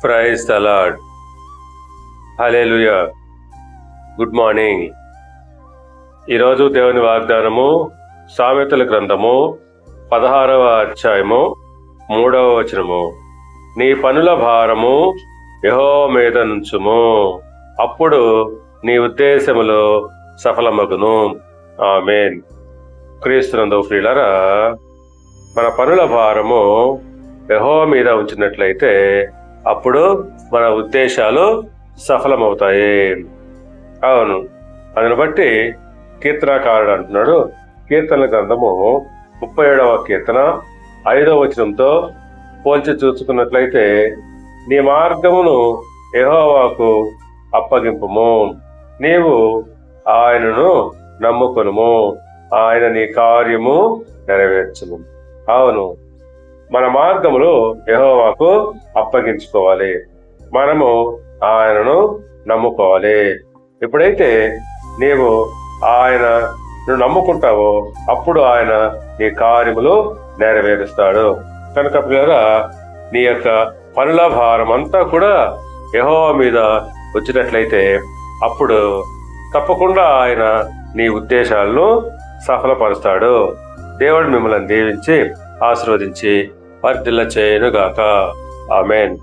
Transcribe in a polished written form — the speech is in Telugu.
Praise the Lord. Hallelujah. Good morning. ఈరోజు దేవుని వాగ్దానము సామెతల గ్రంథము 16వ అధ్యాయము 3వ వచనము. నీ పనుల భారము యెహోవా మీద నుంచుము, అప్పుడు నీ ఉద్దేశములు సఫలమగును. ఆమేన్. క్రీస్తునందు ప్రియులారా, మన పనుల భారము యెహోవా మీద ఉంచినట్లయితే అప్పుడు మన ఉద్దేశాలు సఫలమవుతాయి. అవును, అందుని బట్టి కీర్తనాకారుడు అంటున్నాడు, కీర్తనల గ్రంథము 37వ కీర్తన 5వ వచనంతో పోల్చి చూసుకున్నట్లయితే, నీ మార్గమును యెహోవాకు అప్పగింపుము, నీవు ఆయనను నమ్ముకొనుము, ఆయన నీ కార్యము నెరవేర్చును. అవును, మన మార్గములు యెహోవాకు అప్పగించుకోవాలి, మనము ఆయనను నమ్ముకోవాలి. ఎప్పుడైతే నీవు ఆయనను నమ్ముకుంటావో అప్పుడు ఆయన నీ కార్యములు నెరవేరుస్తాడు. కనుక పిల్లరా, నీ యొక్క పనుల భారం అంతా కూడా యెహోవా మీద వచ్చినట్లయితే అప్పుడు తప్పకుండా ఆయన నీ ఉద్దేశాలను సఫలపరుస్తాడు. దేవుడు మిమ్మల్ని దీవించి ఆశీర్వదించి వర్ధిల్ల చేయనుగాక. ఆమేన్.